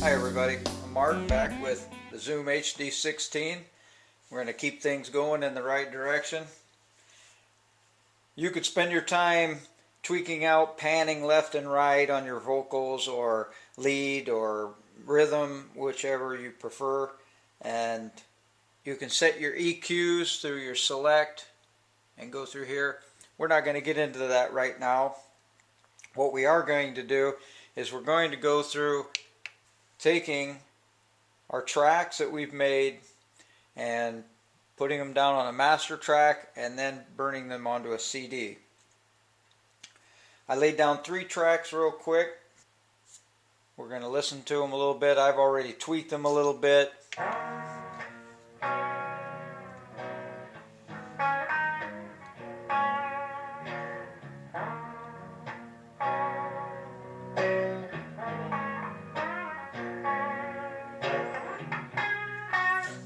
Hi everybody, I'm Mark back with the Zoom HD16. We're going to keep things going in the right direction. You could spend your time tweaking out panning left and right on your vocals or lead or rhythm, whichever you prefer, and you can set your EQs through your select and go through here. We're not going to get into that right now. What we are going to do is we're going to go through taking our tracks that we've made and putting them down on a master track and then burning them onto a CD. I laid down 3 tracks real quick. We're going to listen to them a little bit. I've already tweaked them a little bit.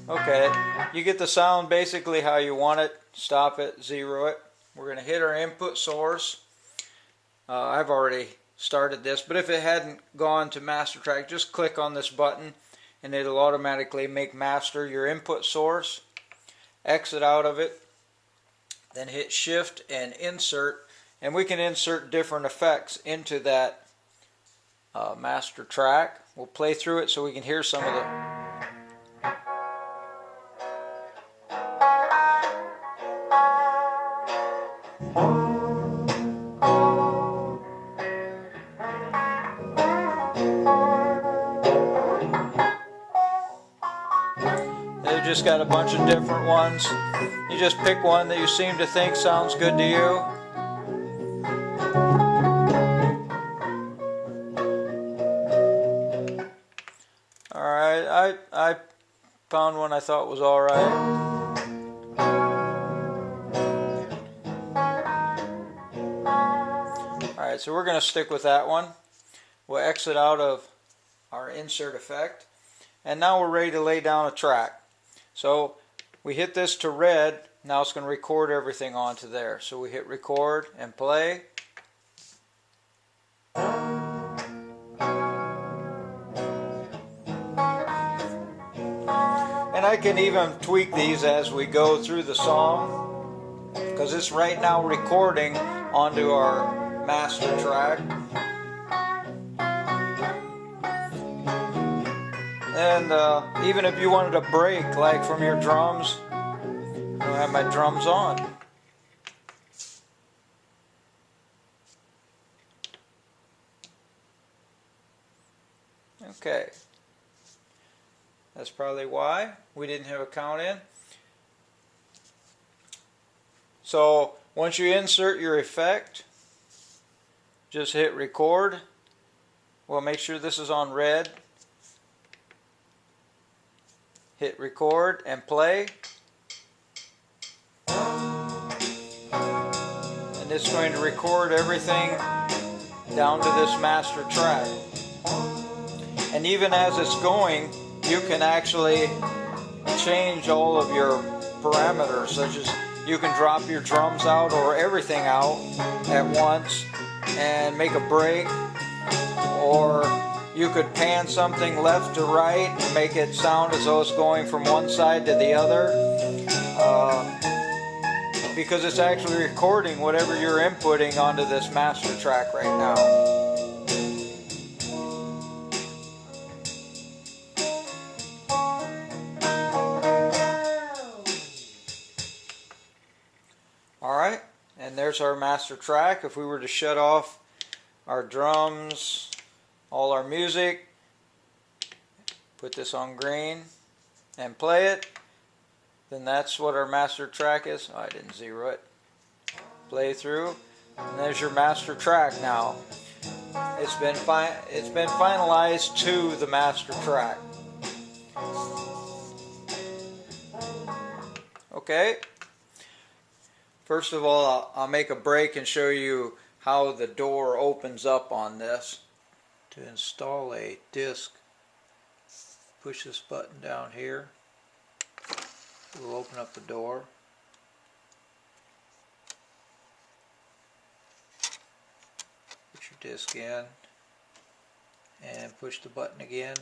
Okay, you get the sound basically how you want it. Stop it, zero it. We're going to hit our input source. I've already started this, but if it hadn't gone to master track, just click on this button and it'll automatically make master your input source. Exit out of it, then hit shift and insert, and we can insert different effects into that master track. We'll play through it so we can hear some of the They've just got a bunch of different ones. You just pick one that you seem to think sounds good to you. Alright, I found one I thought was alright. Alright, so we're going to stick with that one. We'll exit out of our insert effect. And now we're ready to lay down a track. So we hit this to red, now it's going to record everything onto there. So we hit record and play. And I can even tweak these as we go through the song, because it's right now recording onto our master track. And even if you wanted a break, like from your drums, I'll have my drums on. Okay. That's probably why we didn't have a count in. So once you insert your effect, just hit record. Well, make sure this is on red. Hit record and play. And it's going to record everything down to this master track. And even as it's going, you can actually change all of your parameters, such as you can drop your drums out or everything out at once and make a break, or you could pan something left to right and make it sound as though it's going from one side to the other, because it's actually recording whatever you're inputting onto this master track right now. Alright, and there's our master track. If we were to shut off our drums, all our music, put this on green and play it, then that's what our master track is. Oh, I didn't zero it. Play through, and there's your master track now. It's been finalized to the master track. Okay. First of all, I'll make a break and show you how the door opens up on this. To install a disc, push this button down here. We'll open up the door. Put your disc in and push the button again.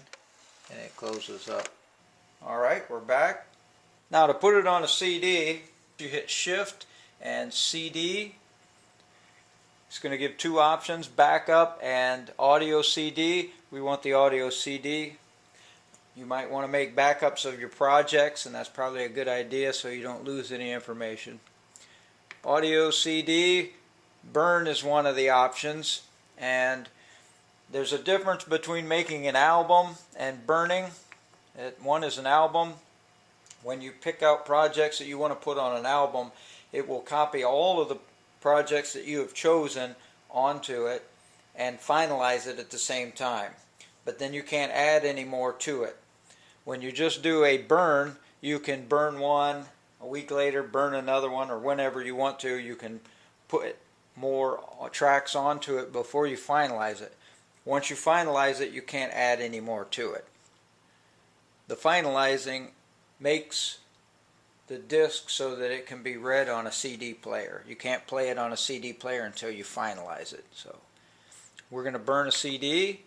and it closes up. Alright, we're back. Now to put it on a CD, you hit Shift and CD. It's going to give two options, backup and audio CD. We want the audio CD. You might want to make backups of your projects, and that's probably a good idea so you don't lose any information. Audio CD, burn is one of the options, and there's a difference between making an album and burning. One is an album. When you pick out projects that you want to put on an album, it will copy all of the projects that you have chosen onto it and finalize it at the same time. But then you can't add any more to it. When you just do a burn, you can burn one, a week later burn another one, or whenever you want to. You can put more tracks onto it before you finalize it. Once you finalize it, you can't add any more to it. The finalizing makes the disc so that it can be read on a CD player. You can't play it on a CD player until you finalize it. So we're going to burn a CD.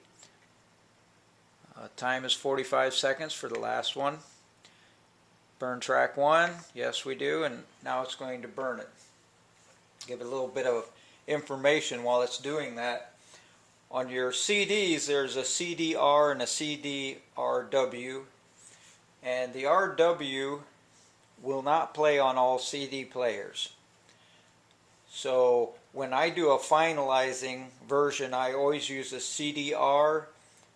Time is 45 seconds for the last one. Burn track 1, yes we do, and now it's going to burn it. Give it a little bit of information while it's doing that. On your CDs there's a CDR and a CDRW, and the RW will not play on all CD players. So when I do a finalizing version, I always use a CDR,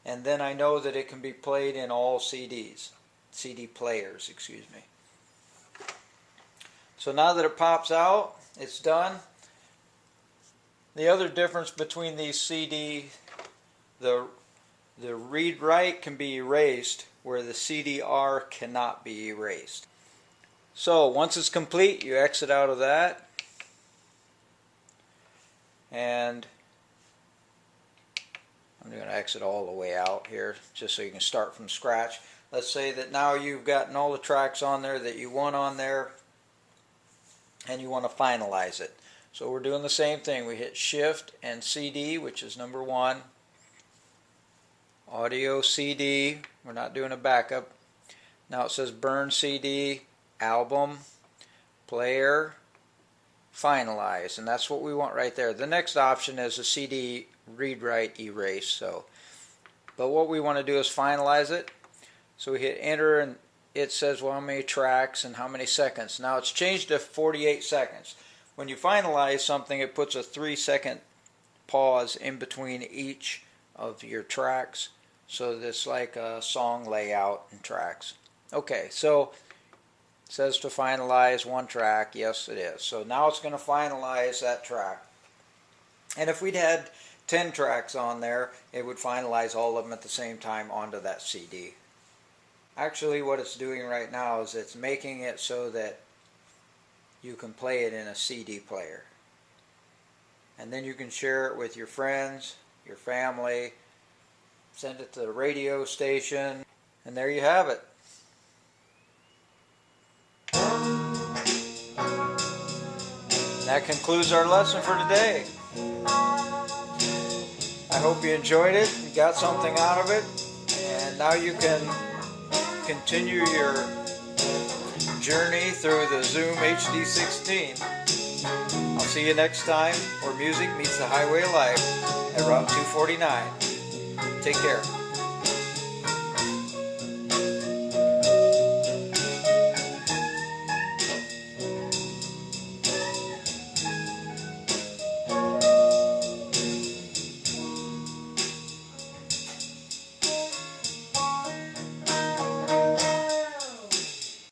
and then I know that it can be played in all CDs. CD players, excuse me. So now that it pops out, it's done. The other difference between these CD, the read-write can be erased, where the CDR cannot be erased. So once it's complete, you exit out of that, and I'm going to exit all the way out here just so you can start from scratch. Let's say that now you've gotten all the tracks on there that you want on there, and you want to finalize it. So we're doing the same thing. We hit Shift and CD, which is number 1. Audio CD, we're not doing a backup. Now it says burn CD, album, player, finalize, and that's what we want right there. The next option is a CD read-write erase. But what we want to do is finalize it. So we hit enter, and it says, well, how many tracks and how many seconds. Now it's changed to 48 seconds. When you finalize something, it puts a 3-second pause in between each of your tracks, so that's like a song layout and tracks. Okay, so it says to finalize 1 track. Yes, it is. So now it's going to finalize that track. And if we'd had 10 tracks on there, it would finalize all of them at the same time onto that CD. Actually, what it's doing right now is it's making it so that you can play it in a CD player. And then you can share it with your friends, your family, send it to the radio station, and there you have it. That concludes our lesson for today. I hope you enjoyed it, you got something out of it, and now you can continue your journey through the Zoom HD16. I'll see you next time where music meets the highway of life at Route 249. Take care.